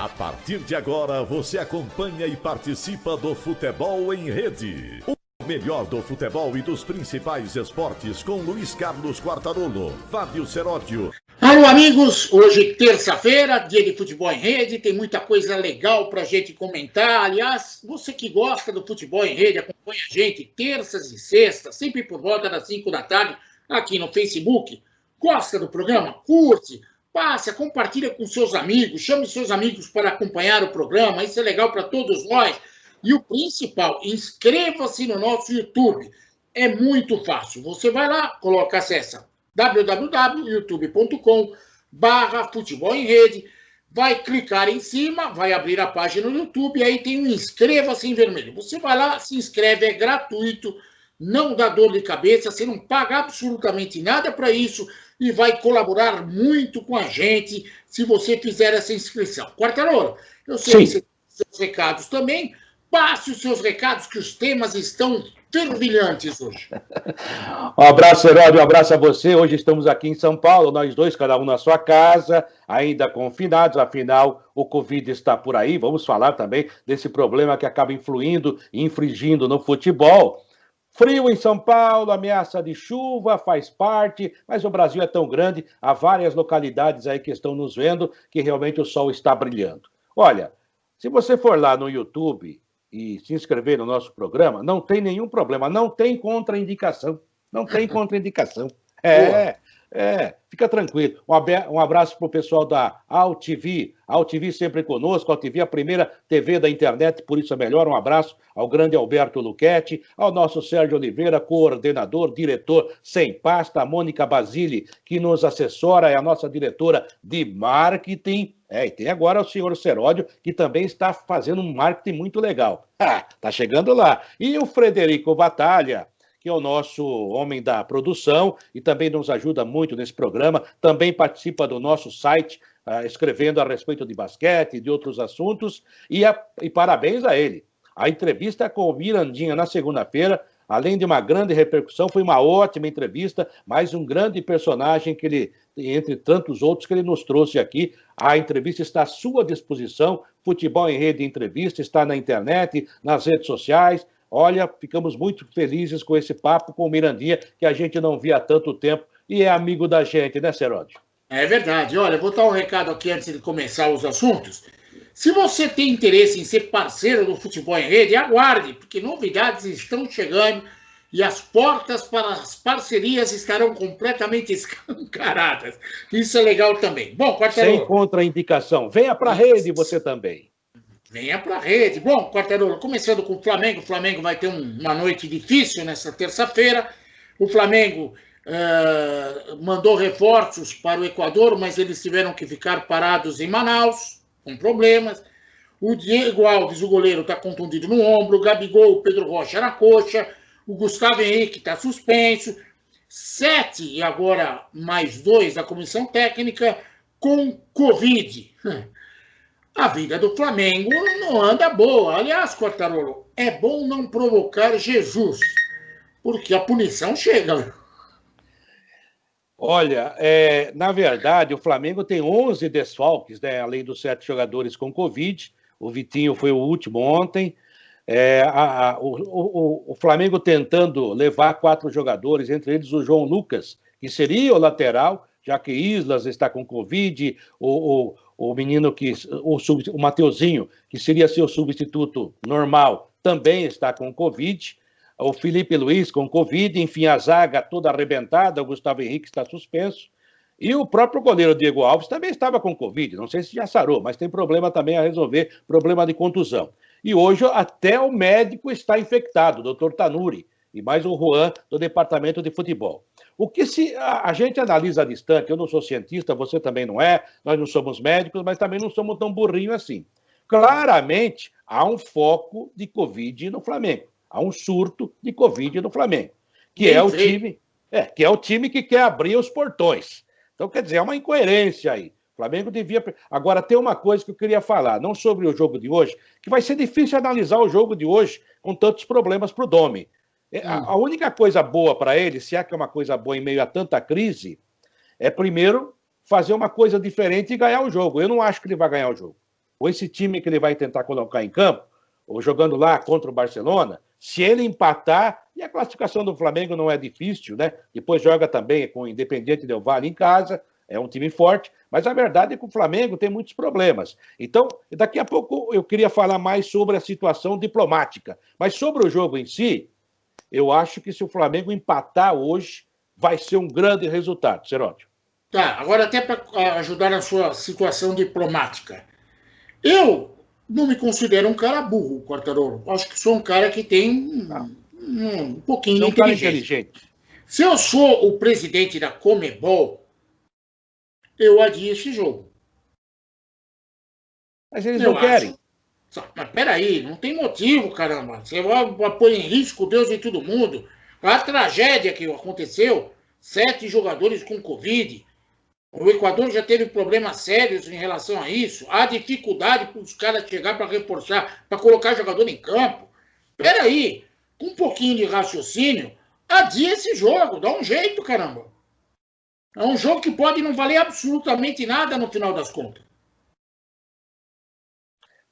A partir de agora, você acompanha e participa do Futebol em Rede. O melhor do futebol e dos principais esportes com Luiz Carlos Quartarolo, Fábio Seródio. Alô, amigos! Hoje, terça-feira, dia de Futebol em Rede. Tem muita coisa legal pra gente comentar. Aliás, você que gosta do Futebol em Rede, acompanha a gente terças e sextas, sempre por volta das 5 da tarde, aqui no Facebook. Gosta do programa? Curte! Passa, compartilha com seus amigos, chame seus amigos para acompanhar o programa, isso é legal para todos nós. E o principal, inscreva-se no nosso YouTube. É muito fácil. Você vai lá, acessa www.youtube.com/futebol em rede, vai clicar em cima, vai abrir a página no YouTube, e aí tem um inscreva-se em vermelho. Você vai lá, se inscreve, é gratuito, não dá dor de cabeça, você não paga absolutamente nada para isso, e vai colaborar muito com a gente se você fizer essa inscrição. Quartarolo, eu sei que você tem seus recados também. Passe os seus recados, que os temas estão fervilhantes hoje. Um abraço, Herói, um abraço a você. Hoje estamos aqui em São Paulo, nós dois, cada um na sua casa, ainda confinados, afinal, o Covid está por aí. Vamos falar também desse problema que acaba influindo e infringindo no futebol. Frio em São Paulo, ameaça de chuva, faz parte, mas o Brasil é tão grande, há várias localidades aí que estão nos vendo que realmente o sol está brilhando. Olha, se você for lá no YouTube e se inscrever no nosso programa, não tem nenhum problema, não tem contraindicação, não tem contraindicação. Fica tranquilo. Um abraço para o pessoal da AltV, AltV sempre conosco, AltV a primeira TV da internet, por isso é melhor. Um abraço ao grande Alberto Luchetti, ao nosso Sérgio Oliveira, coordenador, diretor sem pasta, a Mônica Basile, que nos assessora, é a nossa diretora de marketing. E tem agora o senhor Seródio, que também está fazendo um marketing muito legal. Tá chegando lá. E o Frederico Batalha, que é o nosso homem da produção e também nos ajuda muito nesse programa, também participa do nosso site, escrevendo a respeito de basquete e de outros assuntos, e parabéns a ele. A entrevista com o Mirandinha na segunda-feira, além de uma grande repercussão, foi uma ótima entrevista, mais um grande personagem que ele, entre tantos outros que ele nos trouxe aqui. A entrevista está à sua disposição, Futebol em Rede Entrevista, está na internet, nas redes sociais. Olha, ficamos muito felizes com esse papo com o Mirandinha, que a gente não via há tanto tempo e é amigo da gente, né, Seródio? É verdade. Olha, vou dar um recado aqui antes de começar os assuntos. Se você tem interesse em ser parceiro do Futebol em Rede, aguarde, porque novidades estão chegando e as portas para as parcerias estarão completamente escancaradas. Isso é legal também. Bom, Quartarolo. Sem contraindicação. Venha para a rede você também. Venha para a rede. Bom, Quartarolo, começando com o Flamengo vai ter uma noite difícil nessa terça-feira. O Flamengo mandou reforços para o Equador, mas eles tiveram que ficar parados em Manaus, com problemas. O Diego Alves, o goleiro, está contundido no ombro. O Gabigol, o Pedro Rocha na coxa. O Gustavo Henrique está suspenso. 7, e agora mais 2 da comissão técnica, com Covid. A vida do Flamengo não anda boa. Aliás, Quartarolo, é bom não provocar Jesus, porque a punição chega. Olha, na verdade, o Flamengo tem 11 desfalques, né, além dos 7 jogadores com Covid. O Vitinho foi o último ontem. O Flamengo tentando levar 4 jogadores, entre eles o João Lucas, que seria o lateral, já que Islas está com Covid, o menino o Mateuzinho, que seria seu substituto normal, também está com Covid. O Felipe Luiz com Covid, enfim, a zaga toda arrebentada, o Gustavo Henrique está suspenso. E o próprio goleiro Diego Alves também estava com Covid, não sei se já sarou, mas tem problema também a resolver, problema de contusão. E hoje até o médico está infectado, o doutor Tanuri, e mais o Juan do departamento de futebol. O que se a gente analisa distante, eu não sou cientista, você também não é, nós não somos médicos, mas também não somos tão burrinhos assim. Claramente, há um foco de Covid no Flamengo, há um surto de Covid no Flamengo, que é o time que quer abrir os portões. Então, quer dizer, é uma incoerência aí. O Flamengo devia... Agora, tem uma coisa que eu queria falar, não sobre o jogo de hoje, que vai ser difícil analisar o jogo de hoje com tantos problemas para o Domi. A única coisa boa para ele, se é que é uma coisa boa em meio a tanta crise, é primeiro fazer uma coisa diferente e ganhar o jogo. Eu não acho que ele vai ganhar o jogo. ou esse time que ele vai tentar colocar em campo, ou jogando lá contra o Barcelona, se ele empatar, e a classificação do Flamengo não é difícil, né? Depois joga também com o Independiente Del Valle em casa, é um time forte, mas a verdade é que o Flamengo tem muitos problemas. Então, daqui a pouco eu queria falar mais sobre a situação diplomática, mas sobre o jogo em si, eu acho que se o Flamengo empatar hoje, vai ser um grande resultado, Seródio. Tá, agora até para ajudar na sua situação diplomática. Eu não me considero um cara burro, Quartarolo. Acho que sou um cara que tem um pouquinho de inteligência. Se eu sou o presidente da Conmebol, eu adio esse jogo. Mas eles não querem. Mas peraí, não tem motivo, caramba. Você vai pôr em risco Deus e todo mundo. A tragédia que aconteceu, 7 jogadores com Covid. O Equador já teve problemas sérios em relação a isso. Há dificuldade para os caras chegar para reforçar, para colocar jogador em campo. Peraí, com um pouquinho de raciocínio, adia esse jogo, dá um jeito, caramba. É um jogo que pode não valer absolutamente nada no final das contas.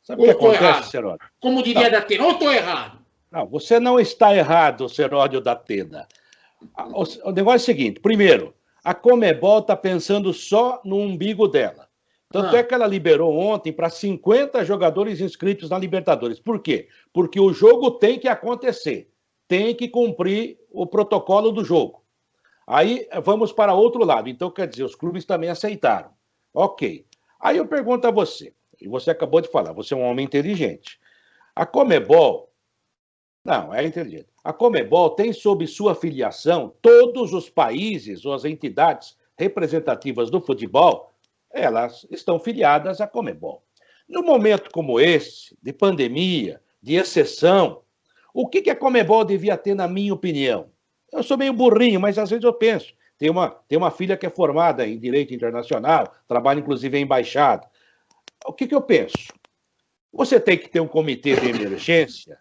Sabe o que acontece, Seródio? Como diria da Atena, ou estou errado? Não, você não está errado, Seródio da Atena. O negócio é o seguinte, primeiro, a Conmebol está pensando só no umbigo dela. Tanto é que ela liberou ontem para 50 jogadores inscritos na Libertadores. Por quê? Porque o jogo tem que acontecer. Tem que cumprir o protocolo do jogo. Aí vamos para outro lado. Então, quer dizer, os clubes também aceitaram. Ok. Aí eu pergunto a você, e você acabou de falar, você é um homem inteligente. A Conmebol, não, é inteligente. A Conmebol tem sob sua filiação todos os países ou as entidades representativas do futebol, elas estão filiadas à Conmebol. Num momento como esse, de pandemia, de exceção, o que a Conmebol devia ter, na minha opinião? Eu sou meio burrinho, mas às vezes eu penso. Tem uma filha que é formada em Direito Internacional, trabalha inclusive em embaixada. O que eu penso? Você tem que ter um comitê de emergência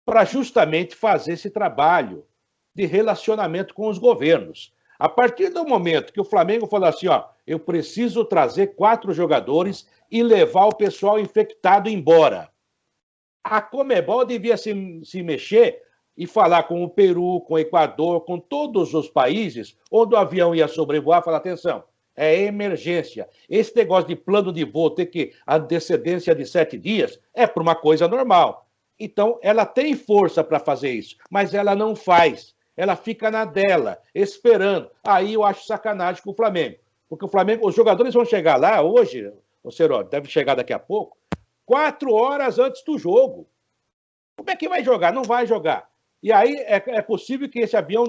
para justamente fazer esse trabalho de relacionamento com os governos. A partir do momento que o Flamengo falou assim, ó, eu preciso trazer 4 jogadores e levar o pessoal infectado embora. A Conmebol devia se mexer e falar com o Peru, com o Equador, com todos os países onde o avião ia sobrevoar, falar, atenção, é emergência. Esse negócio de plano de voo ter que antecedência de 7 dias é por uma coisa normal. Então, ela tem força para fazer isso, mas ela não faz. Ela fica na dela, esperando. Aí eu acho sacanagem com o Flamengo. Porque o Flamengo, os jogadores vão chegar lá hoje, o Seródio deve chegar daqui a pouco, 4 horas antes do jogo. Como é que vai jogar? Não vai jogar. E aí é possível que esse avião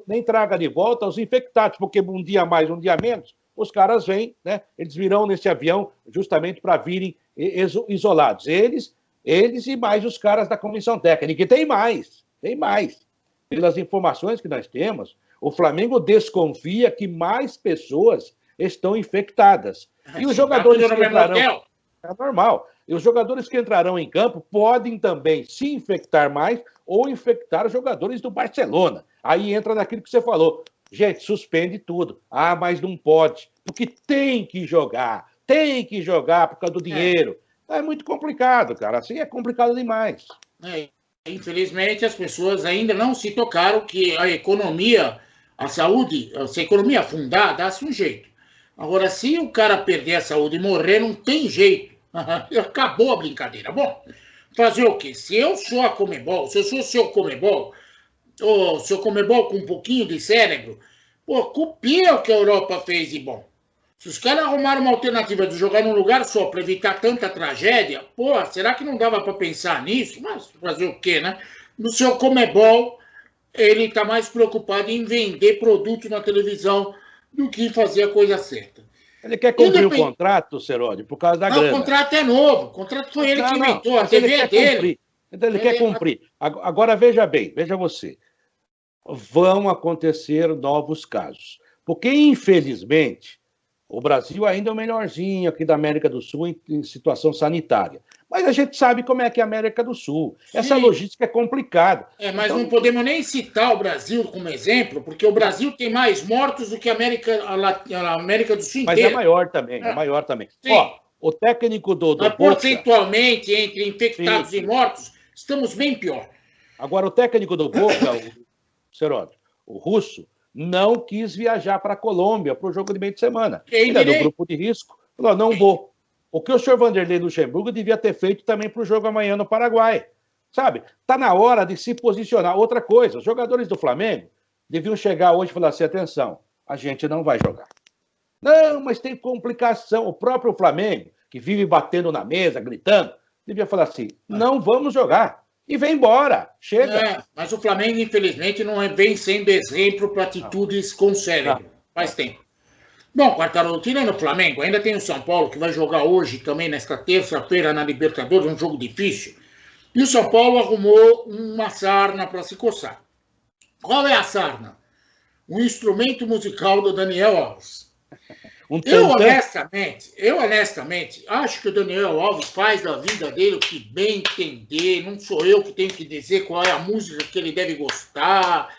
nem traga de volta os infectados, porque um dia mais, um dia menos, os caras vêm, né? Eles virão nesse avião justamente para virem isolados. Eles e mais os caras da comissão técnica. E tem mais. Pelas informações que nós temos, o Flamengo desconfia que mais pessoas estão infectadas. E os jogadores que entrarão... É normal. E os jogadores que entrarão em campo podem também se infectar mais ou infectar os jogadores do Barcelona. Aí entra naquilo que você falou. Gente, suspende tudo. Ah, mas não pode. Porque tem que jogar por causa do dinheiro. É muito complicado, cara. Assim é complicado demais. Infelizmente, as pessoas ainda não se tocaram que a economia, a saúde, se a economia afundar, dá-se um jeito. Agora, se o cara perder a saúde e morrer, não tem jeito. Acabou a brincadeira. Bom, fazer o quê? Se eu sou a Conmebol, se eu sou o seu Conmebol, ou seu Conmebol com um pouquinho de cérebro, copia o que a Europa fez de bom. Se os caras arrumaram uma alternativa de jogar num lugar só para evitar tanta tragédia, será que não dava para pensar nisso? Mas fazer o quê, né? No seu Conmebol, ele está mais preocupado em vender produto na televisão do que fazer a coisa certa. Ele quer cumprir o contrato, Seródio, por causa da grana. Não, o contrato é novo. O contrato foi ele que inventou. A TV é dele. Ele quer cumprir. Agora, veja bem, veja você. Vão acontecer novos casos. Porque, infelizmente, o Brasil ainda é o melhorzinho aqui da América do Sul em situação sanitária. Mas a gente sabe como é que é a América do Sul. Sim. Essa logística é complicada. Mas então... não podemos nem citar o Brasil como exemplo, porque o Brasil tem mais mortos do que a América do Sul inteira. Mas é maior também, é maior também. O técnico do Mas Boca... percentualmente, entre infectados e mortos, estamos bem pior. Agora, o técnico do Boca, o Seródio, o russo, não quis viajar para a Colômbia para o jogo de meio de semana. Ele é do grupo de risco. Falou, não vou. O que o senhor Vanderlei Luxemburgo devia ter feito também para o jogo amanhã no Paraguai. Sabe? Está na hora de se posicionar. Outra coisa, os jogadores do Flamengo deviam chegar hoje e falar assim, atenção, a gente não vai jogar. Não, mas tem complicação. O próprio Flamengo, que vive batendo na mesa, gritando, devia falar assim, não vamos jogar. E vem embora, chega. Mas o Flamengo, infelizmente, não vem sendo exemplo para atitudes com cérebro. Faz tempo. Bom, Quartarolo, tirando o Flamengo, ainda tem o São Paulo, que vai jogar hoje também, nesta terça-feira, na Libertadores, um jogo difícil. E o São Paulo arrumou uma sarna para se coçar. Qual é a sarna? Um instrumento musical do Daniel Alves. Eu honestamente, acho que o Daniel Alves faz da vida dele o que bem entender. Não sou eu que tenho que dizer qual é a música que ele deve gostar.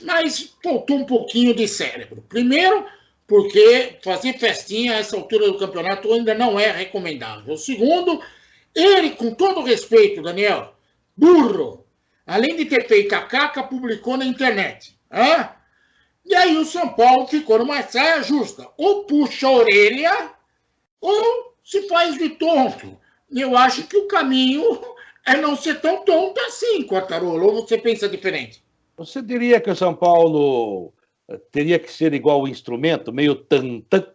Mas faltou um pouquinho de cérebro. Primeiro, porque fazer festinha a essa altura do campeonato ainda não é recomendável. Segundo, ele, com todo respeito, Daniel, burro, além de ter feito a caca, publicou na internet. E aí o São Paulo ficou numa saia justa. Ou puxa a orelha, ou se faz de tonto. Eu acho que o caminho é não ser tão tonto assim, Quartarolo. Ou você pensa diferente? Você diria que o São Paulo teria que ser igual o instrumento, meio tantã?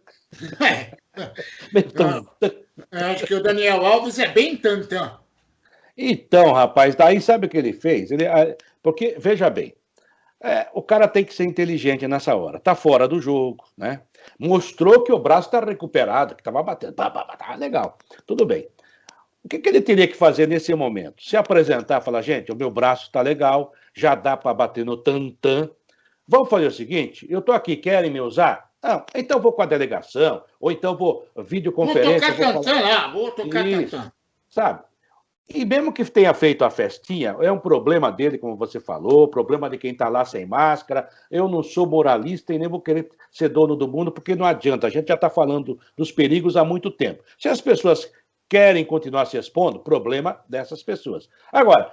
Meio tantã. Acho que o Daniel Alves é bem tantã. Então, rapaz, daí sabe o que ele fez? Porque, veja bem, o cara tem que ser inteligente nessa hora. Tá fora do jogo, né? Mostrou que o braço está recuperado, que estava batendo. Tá legal, tudo bem. O que ele teria que fazer nesse momento? Se apresentar e falar, gente, o meu braço está legal, já dá para bater no tantã. Vamos fazer o seguinte, eu estou aqui, querem me usar? Ah, então vou com a delegação, ou então vou videoconferência. Vou tocar tantã. Sabe? E mesmo que tenha feito a festinha, é um problema dele, como você falou, problema de quem está lá sem máscara. Eu não sou moralista e nem vou querer ser dono do mundo, porque não adianta, a gente já está falando dos perigos há muito tempo. Se as pessoas querem continuar se expondo, problema dessas pessoas. Agora,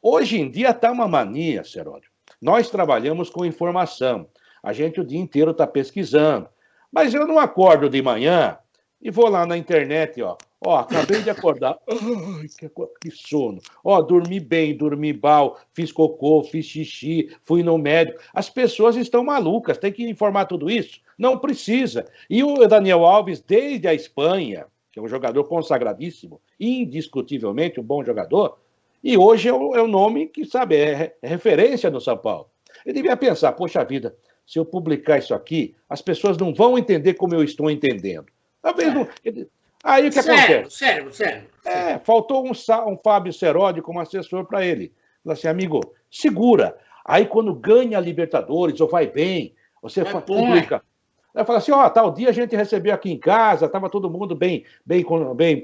hoje em dia está uma mania, Seródio. Nós trabalhamos com informação. A gente o dia inteiro está pesquisando. Mas eu não acordo de manhã e vou lá na internet, acabei de acordar. Ai, que sono. Dormi bem, dormi mal, fiz cocô, fiz xixi, fui no médico. As pessoas estão malucas, tem que informar tudo isso? Não precisa. E o Daniel Alves, desde a Espanha, que é um jogador consagradíssimo, indiscutivelmente um bom jogador, e hoje é o nome que, sabe, é referência no São Paulo. Ele devia pensar, poxa vida, se eu publicar isso aqui, as pessoas não vão entender como eu estou entendendo. Talvez não... Aí o que acontece? Sério. Faltou um Fábio Seródio como assessor para ele. Falou assim, amigo, segura. Aí quando ganha a Libertadores, ou vai bem, você publica. Aí fala assim, tal dia a gente recebeu aqui em casa, estava todo mundo bem,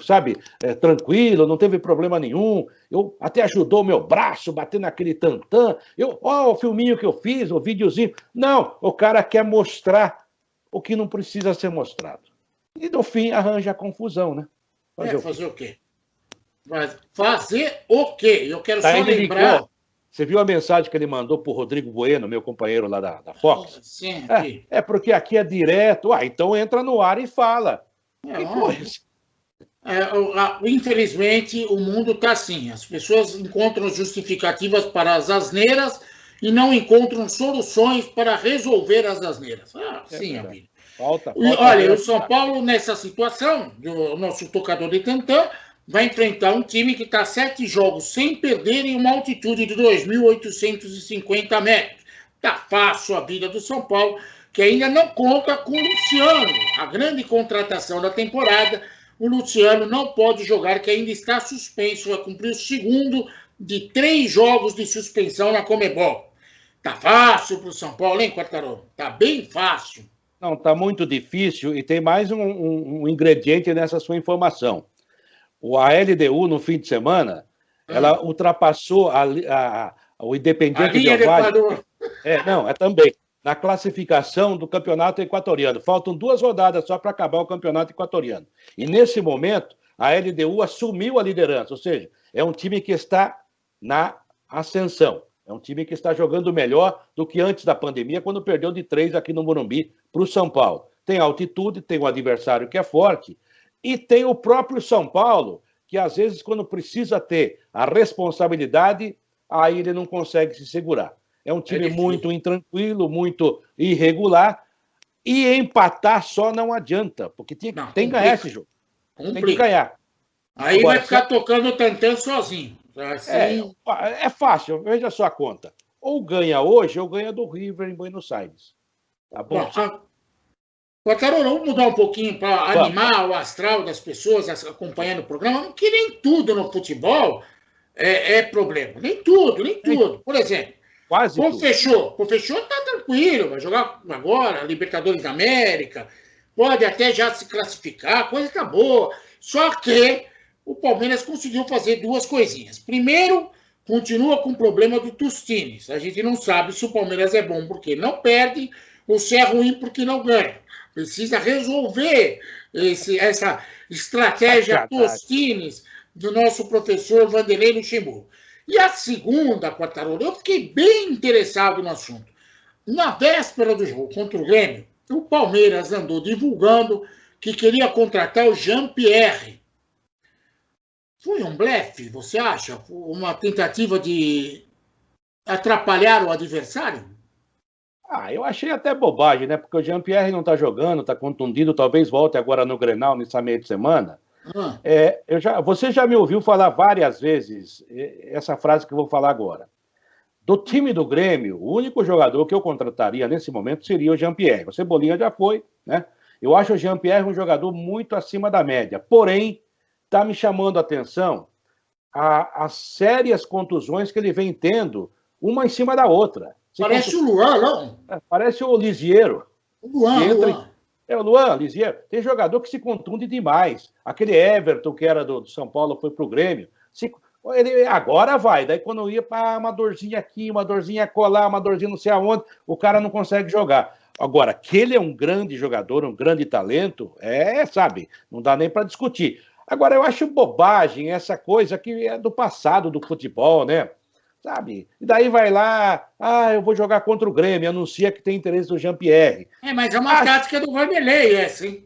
sabe, tranquilo, não teve problema nenhum. Eu até ajudou o meu braço, bater naquele tantã. O filminho que eu fiz, o videozinho. Não, o cara quer mostrar o que não precisa ser mostrado. E, no fim, arranja a confusão, né? Fazer o quê? Fazer o quê? Eu quero só lembrar... Você viu a mensagem que ele mandou para o Rodrigo Bueno, meu companheiro lá da Fox? Sim. Porque aqui é direto. Então entra no ar e fala. Infelizmente, o mundo está assim. As pessoas encontram justificativas para as asneiras e não encontram soluções para resolver as asneiras. Sim, amigo. Olha, o São Paulo, nessa situação, o nosso tocador de tantã, vai enfrentar um time que está 7 jogos sem perder em uma altitude de 2.850 metros. Está fácil a vida do São Paulo, que ainda não conta com o Luciano. A grande contratação da temporada, o Luciano não pode jogar, que ainda está suspenso, vai cumprir o segundo de 3 jogos de suspensão na Conmebol. Está fácil para o São Paulo, hein, Quartarolo? Está bem fácil. Não, está muito difícil e tem mais um ingrediente nessa sua informação. A LDU, no fim de semana, ela ultrapassou o Independiente Del Valle. Equador. Também. na classificação do campeonato equatoriano. Faltam 2 rodadas só para acabar o campeonato equatoriano. E nesse momento, a LDU assumiu a liderança, ou seja, é um time que está na ascensão. É um time que está jogando melhor do que antes da pandemia, quando perdeu de 3 aqui no Morumbi para o São Paulo. Tem altitude, tem um adversário que é forte, e tem o próprio São Paulo, que às vezes, quando precisa ter a responsabilidade, aí ele não consegue se segurar. É um time muito intranquilo, muito irregular, e empatar só não adianta, porque tem que ganhar esse jogo. Tem que ganhar. Aí agora, vai ficar tocando o tantã sozinho. Assim... É fácil, veja só a conta. Ou ganha hoje, ou ganha do River em Buenos Aires. Tá bom? Carol, vamos mudar um pouquinho para animar o astral das pessoas acompanhando o programa, que nem tudo no futebol é problema. Nem tudo. Por exemplo, quase tudo. O Fechou tá tranquilo, vai jogar agora, Libertadores da América, pode até já se classificar, a coisa tá boa. Só que o Palmeiras conseguiu fazer 2 coisinhas. Primeiro, continua com o problema do Tostines. A gente não sabe se o Palmeiras é bom porque não perde ou se é ruim porque não ganha. Precisa resolver essa estratégia Tostines do nosso professor Vanderlei Luxemburgo. E a segunda, Quartarolo, eu fiquei bem interessado no assunto. Na véspera do jogo contra o Grêmio, o Palmeiras andou divulgando que queria contratar o Jean-Pierre. Foi um blefe, você acha? Uma tentativa de atrapalhar o adversário? Eu achei até bobagem, né? Porque o Jean-Pierre não está jogando, está contundido, talvez volte agora no Grenal, nessa meia de semana. Você já me ouviu falar várias vezes essa frase que eu vou falar agora. Do time do Grêmio, o único jogador que eu contrataria nesse momento seria o Jean-Pierre. O Cebolinha já foi, né? Eu acho o Jean-Pierre um jogador muito acima da média. Porém, está me chamando a atenção as sérias contusões que ele vem tendo, uma em cima da outra. Parece o Luan, não? Parece o Lisieiro. O Luan. É o Luan, Lisieiro. Tem jogador que se contunde demais. Aquele Everton, que era do São Paulo, foi pro Grêmio. Ele agora vai. Daí quando ia para uma dorzinha aqui, uma dorzinha colar, uma dorzinha não sei aonde, o cara não consegue jogar. Agora, que ele é um grande jogador, um grande talento, sabe, não dá nem para discutir. Agora, eu acho bobagem essa coisa que é do passado do futebol, né? Sabe? E daí vai lá, eu vou jogar contra o Grêmio, anuncia que tem interesse do Jean-Pierre. Mas é uma tática do Vanderlei, essa, hein?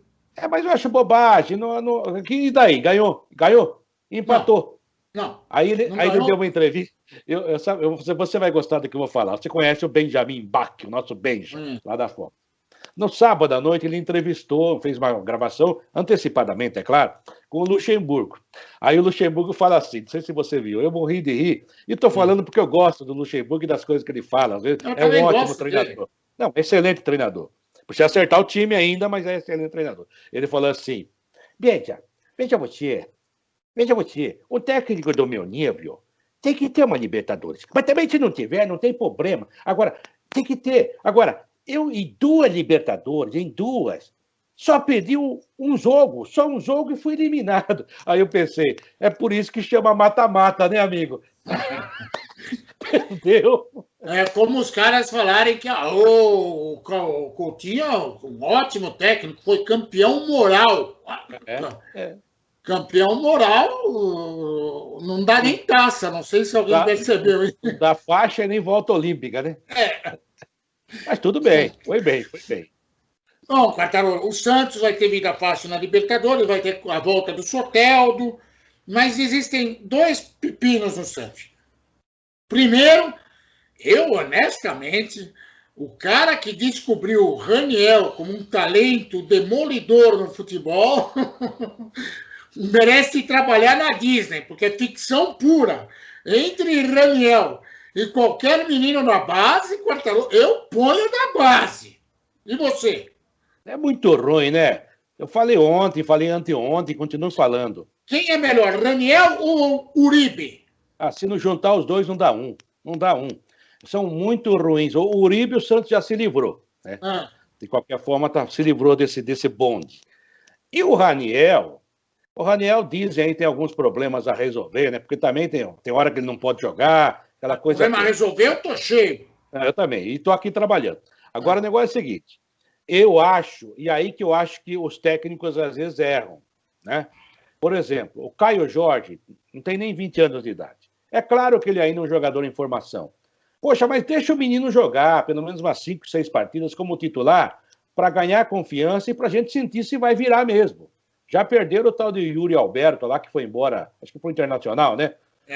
Mas eu acho bobagem. E daí? Ganhou? Empatou. Não. Aí ele deu uma entrevista. Você vai gostar do que eu vou falar. Você conhece o Benjamin Bach, o nosso Benja, lá da Fox. No sábado à noite, ele entrevistou, fez uma gravação, antecipadamente, é claro, com o Luxemburgo. Aí o Luxemburgo fala assim, não sei se você viu, eu morri de rir, e estou falando porque eu gosto do Luxemburgo e das coisas que ele fala, às vezes é um ótimo treinador. Dele. Não, excelente treinador. Precisa acertar o time ainda, mas é excelente treinador. Ele falou assim, veja você, o técnico do meu nível tem que ter uma Libertadores, mas também se não tiver, não tem problema. Agora, tem que ter. Agora, eu em 2 Libertadores, só perdi só um jogo e fui eliminado. Aí eu pensei, é por isso que chama mata-mata, né, amigo? Perdeu. É como os caras falarem que o Coutinho é um ótimo técnico, foi campeão moral. Campeão moral não dá nem taça, não sei se alguém percebeu. Da faixa nem volta olímpica, né? Mas tudo bem, foi bem. Bom, Quartarolo, o Santos vai ter vida fácil na Libertadores, vai ter a volta do Soteldo, mas existem 2 pepinos no Santos. Primeiro, eu honestamente, o cara que descobriu o Raniel como um talento demolidor no futebol merece trabalhar na Disney, porque é ficção pura. Entre Raniel e qualquer menino na base, Quartarolo, eu ponho na base. E você? É muito ruim, né? Eu falei ontem, falei anteontem, continuo falando. Quem é melhor, Raniel ou Uribe? Se não juntar os dois, não dá um. São muito ruins. O Uribe, o Santos já se livrou, né? De qualquer forma, se livrou desse bonde. E o Raniel dizem aí tem alguns problemas a resolver, né? Porque também tem hora que ele não pode jogar, aquela coisa. Problema a resolver, eu tô cheio. Eu também, e tô aqui trabalhando. Agora, o negócio é o seguinte, eu acho, e aí que eu acho que os técnicos às vezes erram, né? Por exemplo, o Caio Jorge não tem nem 20 anos de idade. É claro que ele ainda é um jogador em formação. Poxa, mas deixa o menino jogar pelo menos umas 5, 6 partidas como titular para ganhar confiança e para a gente sentir se vai virar mesmo. Já perderam o tal de Yuri Alberto lá, que foi embora, acho que foi Internacional, né?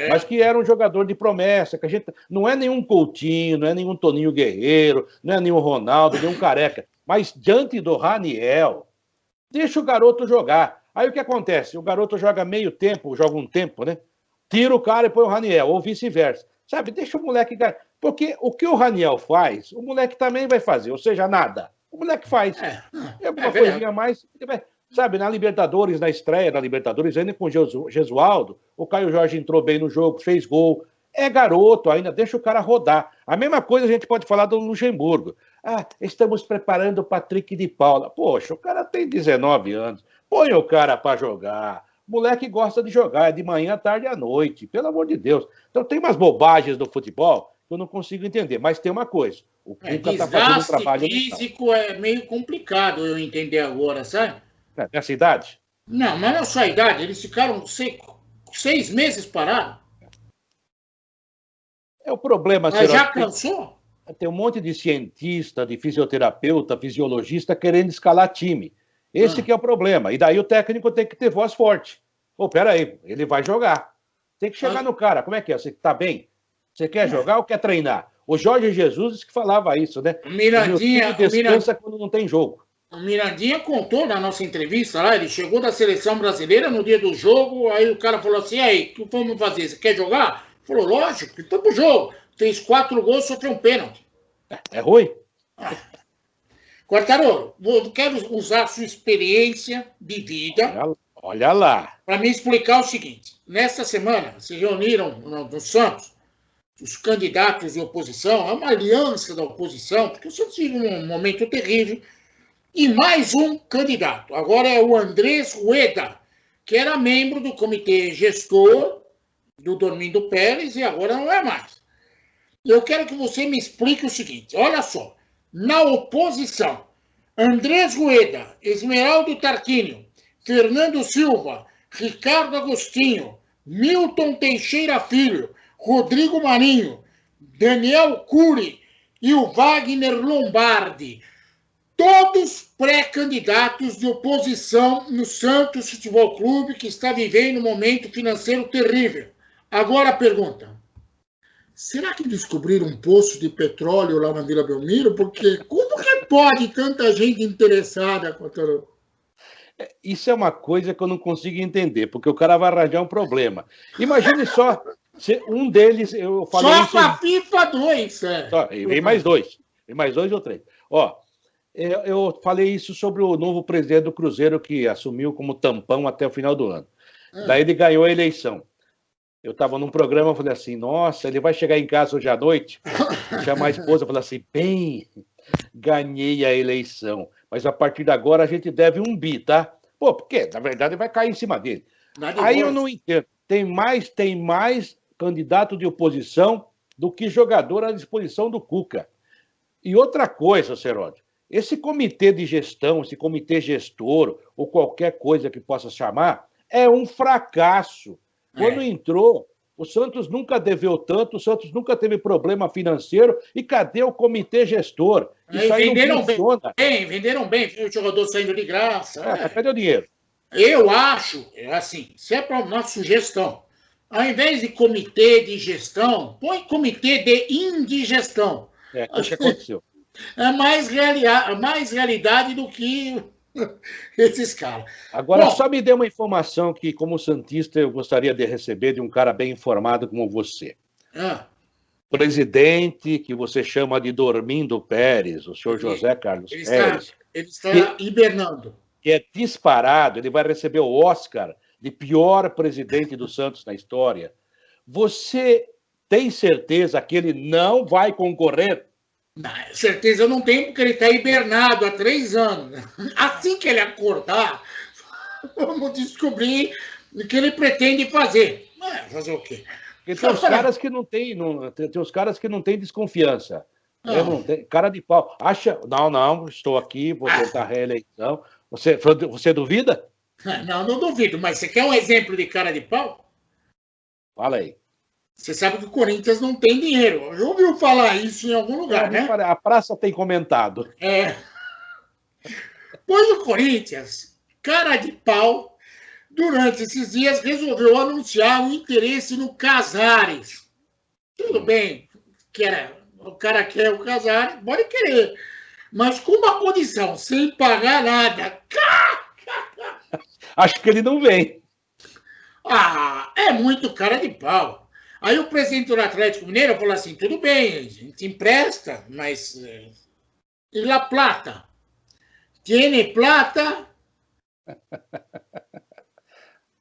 Mas que era um jogador de promessa, que a gente não é nenhum Coutinho, não é nenhum Toninho Guerreiro, não é nenhum Ronaldo, nenhum Careca. Mas diante do Raniel, deixa o garoto jogar. Aí o que acontece? O garoto joga meio tempo, joga um tempo, né? Tira o cara e põe o Raniel, ou vice-versa. Sabe, deixa o moleque... Porque o que o Raniel faz, o moleque também vai fazer, ou seja, nada. O moleque faz. É uma coisinha a mais... Sabe, na Libertadores, na estreia da Libertadores, ainda com o Gesualdo, o Caio Jorge entrou bem no jogo, fez gol. É garoto ainda, deixa o cara rodar. A mesma coisa a gente pode falar do Luxemburgo. Ah, estamos preparando o Patrick de Paula. Poxa, o cara tem 19 anos. Põe o cara para jogar. O moleque gosta de jogar, é de manhã, tarde e à noite. Pelo amor de Deus. Então tem umas bobagens do futebol que eu não consigo entender. Mas tem uma coisa. O Cuca está fazendo um trabalho... físico é meio complicado eu entender agora, sabe? Nessa idade? Não, mas não é só a idade. Eles ficaram 6 meses parados. É o problema, mas já cansou? Tem um monte de cientista, de fisioterapeuta, fisiologista querendo escalar time. Esse que é o problema. E daí o técnico tem que ter voz forte. Pô, peraí, ele vai jogar. Tem que chegar no cara. Como é que é? Você tá bem? Você quer jogar ou quer treinar? O Jorge Jesus que falava isso, né? O Mirandinha descansa quando não tem jogo. O Mirandinha contou na nossa entrevista lá, ele chegou da seleção brasileira no dia do jogo, aí o cara falou assim, aí, o que vamos fazer? Você quer jogar? Ele falou, lógico, então pro jogo. Fez 4 gols, sofreu um pênalti. É ruim? Quartarolo, eu quero usar a sua experiência de vida... Olha lá. Para me explicar o seguinte, nesta semana se reuniram no Santos os candidatos de oposição, é uma aliança da oposição, porque o Santos vive um momento terrível, e mais um candidato. Agora é o Andrés Rueda, que era membro do comitê gestor do Dormindo Pérez e agora não é mais. Eu quero que você me explique o seguinte, olha só, na oposição, Andrés Rueda, Esmeraldo Tarquínio, Fernando Silva, Ricardo Agostinho, Milton Teixeira Filho, Rodrigo Marinho, Daniel Cury e o Wagner Lombardi, todos pré-candidatos de oposição no Santos Futebol Clube, que está vivendo um momento financeiro terrível. Agora a pergunta, será que descobriram um poço de petróleo lá na Vila Belmiro? Porque como que pode tanta gente interessada, Quartarolo? Isso é uma coisa que eu não consigo entender, porque o cara vai arranjar um problema. Imagine só, se um deles... Eu falei só isso, com a FIFA 2. E vem mais 2. Vem mais 2 ou 3. Ó, eu falei isso sobre o novo presidente do Cruzeiro, que assumiu como tampão até o final do ano. Daí ele ganhou a eleição. Eu estava num programa, eu falei assim, nossa, ele vai chegar em casa hoje à noite, chamar a esposa, falar assim, bem, ganhei a eleição, mas a partir de agora a gente deve 1 bi, tá? Pô, porque na verdade vai cair em cima dele. Aí eu não entendo, tem mais candidato de oposição do que jogador à disposição do Cuca. E outra coisa, Seródio, esse comitê de gestão, esse comitê gestor, ou qualquer coisa que possa chamar, é um fracasso. Quando entrou, o Santos nunca deveu tanto, o Santos nunca teve problema financeiro. E cadê o comitê gestor? Isso aí venderam bem, venderam bem. O jogador saindo de graça. Cadê o dinheiro? Eu acho, assim, se é para uma sugestão, ao invés de comitê de gestão, põe comitê de indigestão. O que aconteceu? É mais realidade do que esses caras. Agora, só me dê uma informação que, como santista, eu gostaria de receber de um cara bem informado como você. Presidente, que você chama de Dormindo Pérez, o senhor José Carlos Pérez. Ele está hibernando. Que é disparado, ele vai receber o Oscar de pior presidente do Santos na história. Você tem certeza que ele não vai concorrer? Não, certeza eu não tenho, porque ele está hibernado há 3 anos. Assim que ele acordar, vamos descobrir o que ele pretende fazer. Fazer o quê? Porque tem os caras que não têm, tem os caras que não têm desconfiança. Eu não tenho. Cara de pau. Acha. Não, estou aqui, vou tentar a reeleição. Você duvida? Não, não duvido, mas você quer um exemplo de cara de pau? Fala aí. Você sabe que o Corinthians não tem dinheiro. Já ouviu falar isso em algum lugar, né? A praça tem comentado. Pois o Corinthians, cara de pau, durante esses dias resolveu anunciar o interesse no Casares. Tudo bem, o cara quer o Casares, pode querer. Mas com uma condição, sem pagar nada. Acho que ele não vem. É muito cara de pau. Aí o presidente do Atlético Mineiro falou assim, tudo bem, a gente empresta, mas... E la plata? Tiene plata?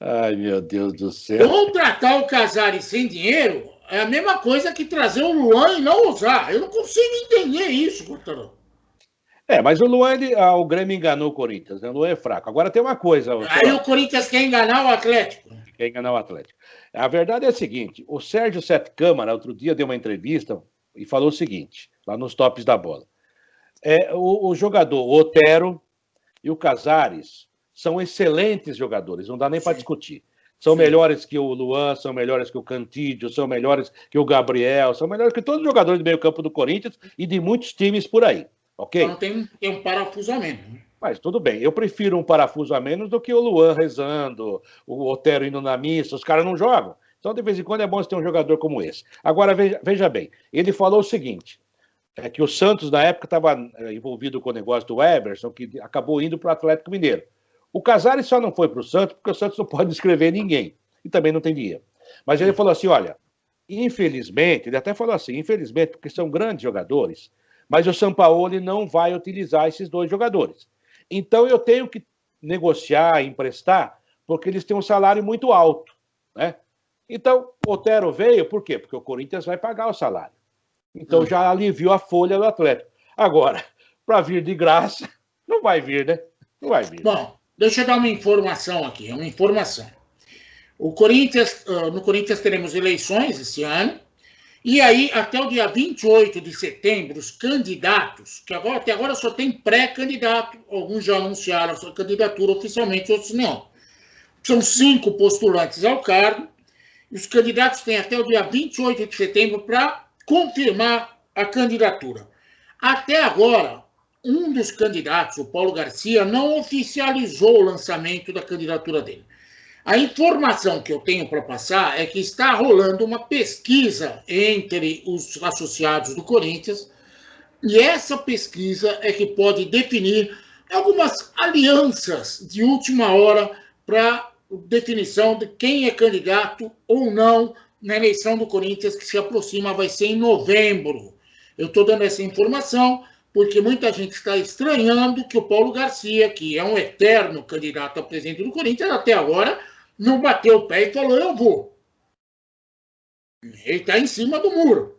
Ai, meu Deus do céu. Contratar o Casares sem dinheiro é a mesma coisa que trazer o Luan e não usar. Eu não consigo entender isso, Cortador. Mas o Luan, o Grêmio enganou o Corinthians, né? O Luan é fraco. Agora tem uma coisa... Aí o Corinthians quer enganar o Atlético. Quer enganar o Atlético. A verdade é a seguinte, o Sérgio Sete Câmara, outro dia, deu uma entrevista e falou o seguinte, lá nos tops da bola. O jogador, o Otero e o Casares são excelentes jogadores, não dá nem para discutir. São melhores que o Luan, são melhores que o Cantídio, são melhores que o Gabriel, são melhores que todos os jogadores do meio campo do Corinthians e de muitos times por aí, ok? Então tem um parafuso a menos. Mas tudo bem, eu prefiro um parafuso a menos do que o Luan rezando, o Otero indo na missa, os caras não jogam. Então, de vez em quando, é bom você ter um jogador como esse. Agora, veja bem, ele falou o seguinte, que o Santos, na época, estava envolvido com o negócio do Everson, que acabou indo para o Atlético Mineiro. O Casares só não foi para o Santos, porque o Santos não pode inscrever ninguém, e também não tem dinheiro. Mas ele falou assim, olha, infelizmente, ele até falou assim, infelizmente, porque são grandes jogadores, mas o Sampaoli não vai utilizar esses dois jogadores. Então, eu tenho que negociar, emprestar, porque eles têm um salário muito alto, né? Então, o Otero veio, por quê? Porque o Corinthians vai pagar o salário. Então, já aliviou a folha do Atlético. Agora, para vir de graça, não vai vir, né? Não vai vir. Bom, deixa eu dar uma informação aqui, uma informação. No Corinthians teremos eleições esse ano, e aí, até o dia 28 de setembro, os candidatos, que até agora só tem pré-candidato, alguns já anunciaram a sua candidatura oficialmente, outros não. São 5 postulantes ao cargo, e os candidatos têm até o dia 28 de setembro para confirmar a candidatura. Até agora, um dos candidatos, o Paulo Garcia, não oficializou o lançamento da candidatura dele. A informação que eu tenho para passar é que está rolando uma pesquisa entre os associados do Corinthians, e essa pesquisa é que pode definir algumas alianças de última hora para definição de quem é candidato ou não na eleição do Corinthians, que se aproxima, vai ser em novembro. Eu estou dando essa informação porque muita gente está estranhando que o Paulo Garcia, que é um eterno candidato a presidente do Corinthians, até agora não bateu o pé e falou, eu vou. Ele está em cima do muro.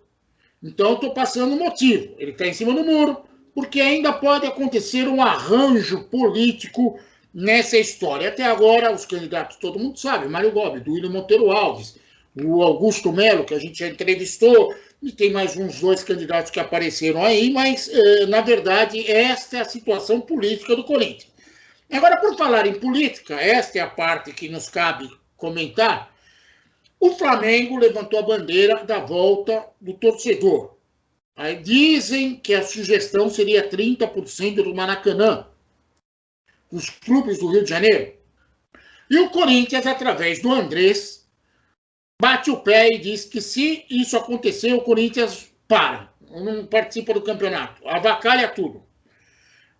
Então, eu estou passando o motivo. Ele está em cima do muro, porque ainda pode acontecer um arranjo político nessa história. Até agora, os candidatos, todo mundo sabe, Mário Gobi, Duílio Monteiro Alves, o Augusto Melo, que a gente já entrevistou, e tem mais uns 2 candidatos que apareceram aí, mas, na verdade, esta é a situação política do Corinthians. Agora, por falar em política, esta é a parte que nos cabe comentar, o Flamengo levantou a bandeira da volta do torcedor. Aí dizem que a sugestão seria 30% do Maracanã, os clubes do Rio de Janeiro. E o Corinthians, através do Andrés, bate o pé e diz que se isso acontecer, o Corinthians não participa do campeonato, avacalha tudo.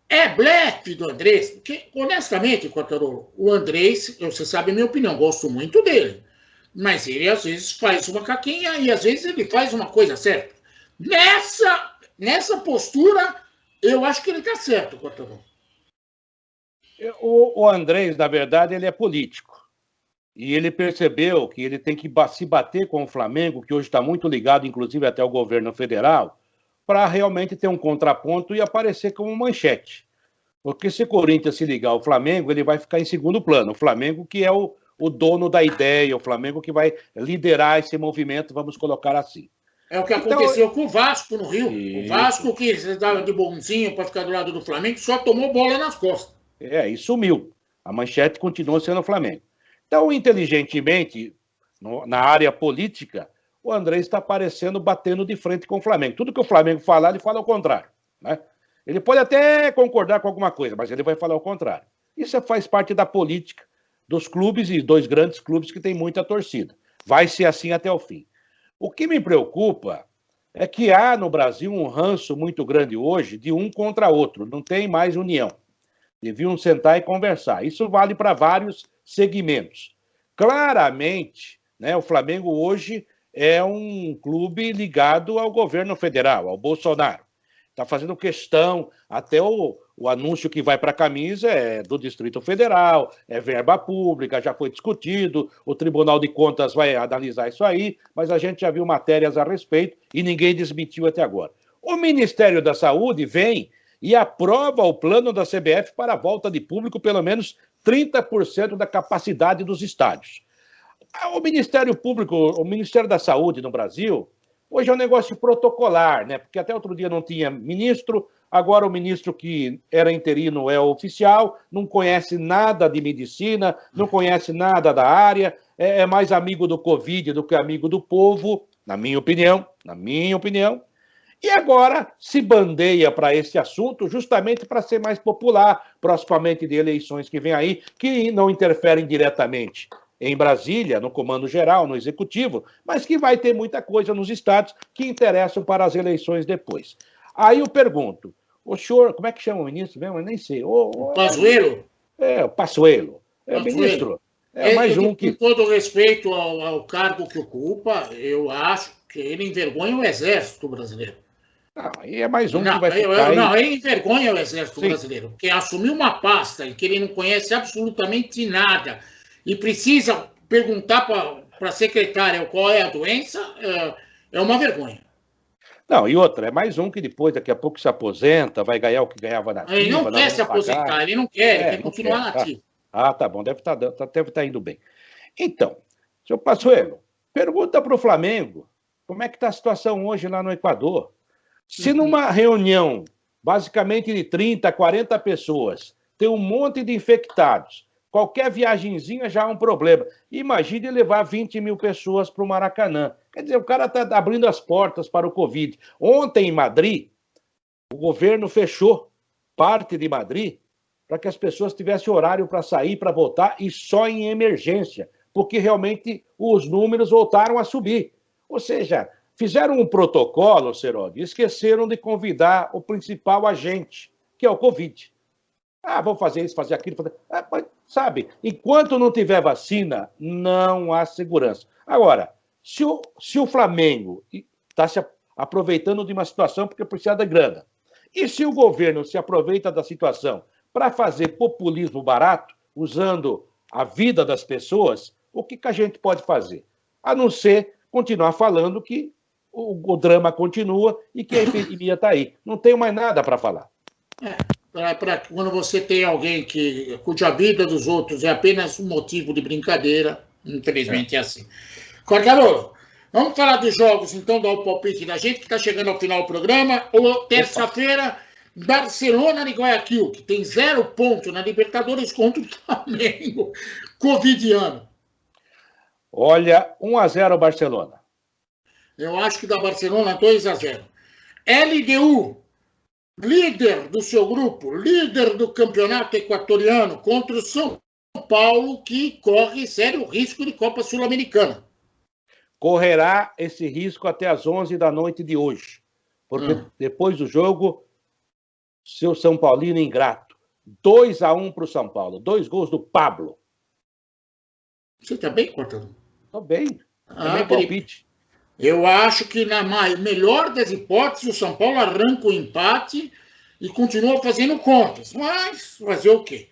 É blefe do Andrés, porque, honestamente, Quartarolo, o Andrés, você sabe a minha opinião, gosto muito dele, mas ele às vezes faz uma caquinha e às vezes ele faz uma coisa certa. Nessa postura, eu acho que ele está certo, Quartarolo. O Andrés, na verdade, ele é político. E ele percebeu que ele tem que se bater com o Flamengo, que hoje está muito ligado, inclusive, até ao governo federal, para realmente ter um contraponto e aparecer como manchete. Porque se o Corinthians se ligar ao Flamengo, ele vai ficar em segundo plano. O Flamengo que é o dono da ideia, o Flamengo que vai liderar esse movimento, vamos colocar assim. É o que Então, aconteceu com o Vasco no Rio. O isso. Vasco, que se dava de bonzinho para ficar do lado do Flamengo, só tomou bola nas costas. E sumiu. A manchete continua sendo o Flamengo. Então, inteligentemente, na área política, o André está aparecendo batendo de frente com o Flamengo. Tudo que o Flamengo falar, ele fala ao contrário, né? Ele pode até concordar com alguma coisa, mas ele vai falar o contrário. Isso faz parte da política dos clubes e dois grandes clubes que têm muita torcida. Vai ser assim até o fim. O que me preocupa é que há no Brasil um ranço muito grande hoje de um contra outro. Não tem mais união. Deviam sentar e conversar. Isso vale para vários segmentos. Claramente, né, o Flamengo hoje é um clube ligado ao governo federal, ao Bolsonaro. Está fazendo questão, até o anúncio que vai para a camisa é do Distrito Federal, é verba pública, já foi discutido, o Tribunal de Contas vai analisar isso aí, mas a gente já viu matérias a respeito e ninguém desmentiu até agora. O Ministério da Saúde vem e aprova o plano da CBF para a volta de público, pelo menos 30% da capacidade dos estádios. O Ministério Público, o Ministério da Saúde no Brasil, hoje é um negócio protocolar, né? Porque até outro dia não tinha ministro, agora o ministro que era interino é oficial, não conhece nada de medicina, não conhece nada da área, é mais amigo do Covid do que amigo do povo, na minha opinião. E agora se bandeia para esse assunto justamente para ser mais popular, principalmente de eleições que vem aí, que não interferem diretamente em Brasília, no comando geral, no executivo, mas que vai ter muita coisa nos estados que interessam para as eleições depois. Aí eu pergunto, o senhor, como é que chama o ministro mesmo? Eu nem sei. Pazuello? O Pazuello. Ministro, mais um que... Com todo respeito ao cargo que ocupa, eu acho que ele envergonha o Exército brasileiro. Não, aí é mais um que vai ficar... Não, ele envergonha o Exército brasileiro, porque assumir uma pasta que ele não conhece absolutamente nada e precisa perguntar para a secretária qual é a doença, é uma vergonha. Não, e outra, é mais um que depois, daqui a pouco, se aposenta, vai ganhar o que ganhava na ativa. Ele não quer se aposentar, ele não quer, ele quer continuar na ativa. Tá bom, deve estar indo bem. Então, senhor Pazuello, pergunta para o Flamengo como é que está a situação hoje lá no Equador. Se numa reunião, basicamente de 30, 40 pessoas, tem um monte de infectados, qualquer viagenzinha já é um problema. Imagine levar 20 mil pessoas para o Maracanã. Quer dizer, o cara está abrindo as portas para o Covid. Ontem, em Madrid, o governo fechou parte de Madrid para que as pessoas tivessem horário para sair, para voltar, e só em emergência, porque realmente os números voltaram a subir. Ou seja, fizeram um protocolo, Seródio, e esqueceram de convidar o principal agente, que é o Covid. Vamos fazer isso, fazer aquilo. Mas, sabe, enquanto não tiver vacina, não há segurança. Agora, se o Flamengo está se aproveitando de uma situação porque precisa da grana, e se o governo se aproveita da situação para fazer populismo barato, usando a vida das pessoas, o que a gente pode fazer? A não ser continuar falando que o drama continua e que a epidemia está aí. Não tenho mais nada para falar. Quando você tem alguém cuja vida dos outros é apenas um motivo de brincadeira, infelizmente é assim. Quartarolo, vamos falar dos jogos, então, dar o palpite da gente, que está chegando ao final do programa. Terça-feira, Barcelona de Guayaquil, que tem 0 pontos na Libertadores contra o Flamengo, covidiano. Olha, 1-0 Barcelona. Eu acho que dá Barcelona 2-0. LDU, líder do seu grupo, líder do campeonato equatoriano, contra o São Paulo, que corre sério risco de Copa Sul-Americana. Correrá esse risco até as 11 da noite de hoje. Porque depois do jogo, seu São Paulino ingrato. 2-1 para o São Paulo. 2 gols do Pablo. Você está bem, Quartarolo? Estou bem. É meu palpite. Eu acho que, na melhor das hipóteses, o São Paulo arranca o empate e continua fazendo contas. Mas fazer o quê?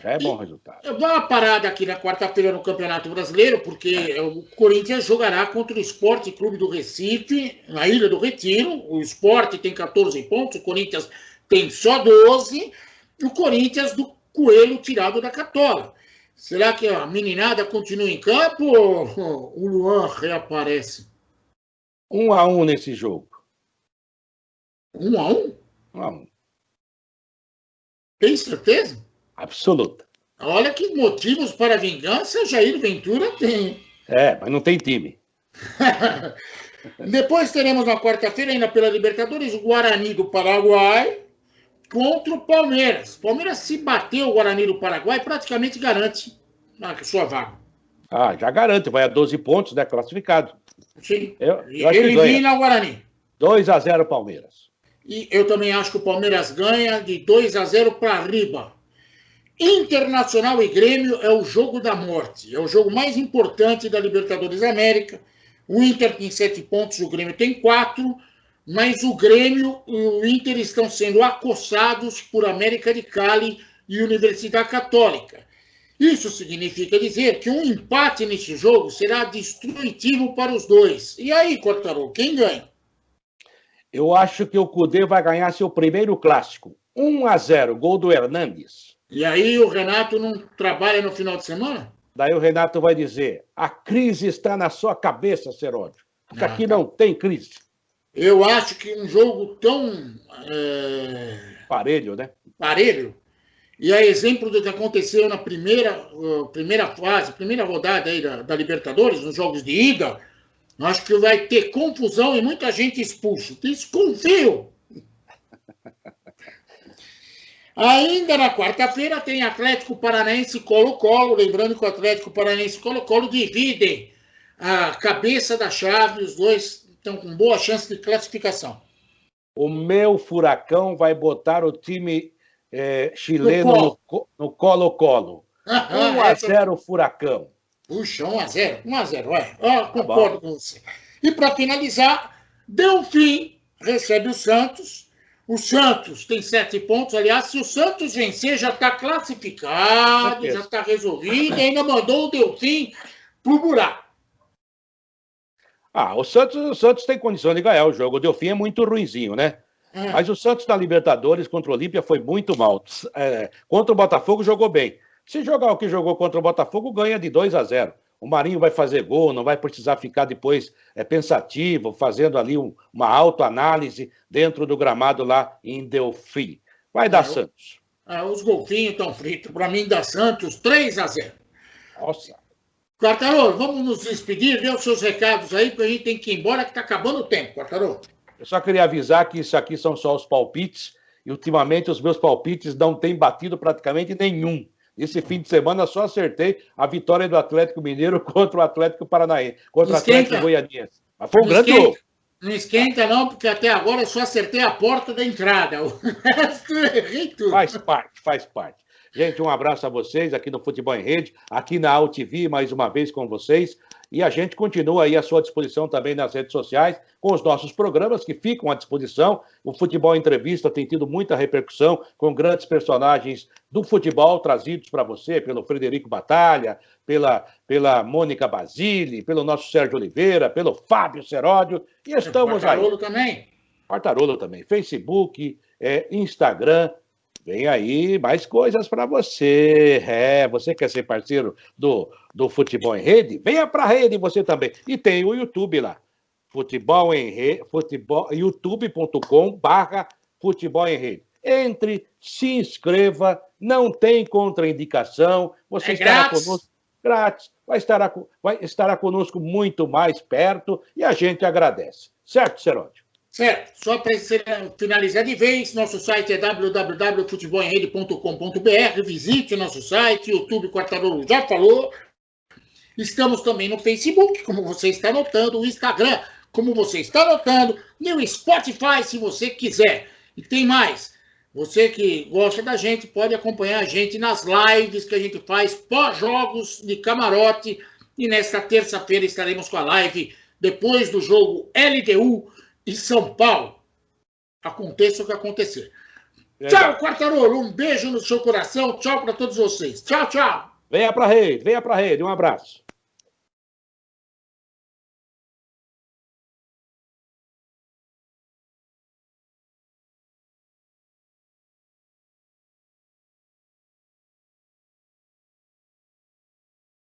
Já é bom resultado. Eu dou uma parada aqui na quarta-feira no Campeonato Brasileiro, porque o Corinthians jogará contra o Sport Clube do Recife, na Ilha do Retiro. O Sport tem 14 pontos, o Corinthians tem só 12, e o Corinthians do Coelho tirado da Catola. Será que a meninada continua em campo ou o Luan reaparece? 1-1 nesse jogo. 1-1? 1-1. Tem certeza? Absoluta. Olha que motivos para vingança Jair Ventura tem. Mas não tem time. Depois teremos na quarta-feira, ainda pela Libertadores, o Guarani do Paraguai contra o Palmeiras. O Palmeiras, se bater o Guarani do Paraguai, praticamente garante a sua vaga. Já garante, vai a 12 pontos, né? Classificado. Sim. Eu acho que Elimina o Guarani. 2-0 Palmeiras. E eu também acho que o Palmeiras ganha de 2-0 para riba. Internacional e Grêmio é o jogo da morte. É o jogo mais importante da Libertadores da América. O Inter tem 7 pontos, o Grêmio tem 4. Mas o Grêmio e o Inter estão sendo acossados por América de Cali e Universidade Católica. Isso significa dizer que um empate neste jogo será destrutivo para os dois. E aí, Quartarolo, quem ganha? Eu acho que o Cudê vai ganhar seu primeiro clássico. 1-0, gol do Hernandes. E aí o Renato não trabalha no final de semana? Daí o Renato vai dizer, a crise está na sua cabeça, Seródio. Porque aqui não tem crise. Eu acho que um jogo tão... Parelho, né? Parelho. E a exemplo do que aconteceu na primeira fase, primeira rodada aí da Libertadores, nos jogos de ida, acho que vai ter confusão e muita gente expulsa. Desconfio. Ainda na quarta-feira tem Atlético Paranaense e Colo-Colo. Lembrando que o Atlético Paranaense e Colo-Colo dividem a cabeça da chave. Os dois estão com boa chance de classificação. O meu Furacão vai botar o time chileno no Colo-Colo. 1-0 Furacão. Puxa, 1-0, vai. Concordo com você. E para finalizar, Delfim recebe o Santos. O Santos tem 7 pontos. Aliás, se o Santos vencer, já está classificado, já está resolvido. E ainda mandou o Delfim pro buraco. O Santos tem condição de ganhar o jogo. O Delfim é muito ruinzinho, né? Mas o Santos na Libertadores contra o Olímpia foi muito mal. Contra o Botafogo jogou bem. Se jogar o que jogou contra o Botafogo, ganha de 2-0. O Marinho vai fazer gol, não vai precisar ficar depois pensativo, fazendo ali uma autoanálise dentro do gramado lá em Delfim. Vai dar Santos. Os golfinhos estão fritos. Para mim, dá Santos 3-0. Nossa. Quartarolo, vamos nos despedir, dê os seus recados aí, porque a gente tem que ir embora, que está acabando o tempo, Quartarolo. Eu só queria avisar que isso aqui são só os palpites, e ultimamente os meus palpites não têm batido praticamente nenhum. Esse fim de semana só acertei a vitória do Atlético Mineiro contra o Atlético Paranaense, contra o Atlético Goianiense. Mas foi um grande jogo. Não esquenta não, porque até agora eu só acertei a porta da entrada. O resto eu errei tudo. Faz parte. Gente, um abraço a vocês aqui no Futebol em Rede, aqui na AltV, mais uma vez com vocês. E a gente continua aí à sua disposição também nas redes sociais, com os nossos programas que ficam à disposição. O Futebol Entrevista tem tido muita repercussão com grandes personagens do futebol trazidos para você, pelo Frederico Batalha, pela Mônica Basile, pelo nosso Sérgio Oliveira, pelo Fábio Seródio. E estamos aí. Quartarolo também. Quartarolo também. Facebook, Instagram. Vem aí mais coisas para você. Você quer ser parceiro do Futebol em Rede? Venha para a rede você também. E tem o YouTube lá. Futebol em Rede, youtube.com/Futebol em Rede. Entre, se inscreva, não tem contraindicação. Você estará conosco grátis. Estará conosco muito mais perto e a gente agradece. Certo, Seródio? Certo. Só para finalizar de vez, nosso site é www.futebolemrede.com.br. Visite o nosso site, YouTube Quartarolo já falou. Estamos também no Facebook, como você está notando, o Instagram, como você está notando, e o Spotify, se você quiser. E tem mais. Você que gosta da gente pode acompanhar a gente nas lives que a gente faz pós-jogos de camarote. E nesta terça-feira estaremos com a live depois do jogo LDU e São Paulo. Aconteça o que acontecer. Tchau, Quartarolo. Um beijo no seu coração. Tchau para todos vocês. Tchau, tchau. Venha para a rede. Um abraço.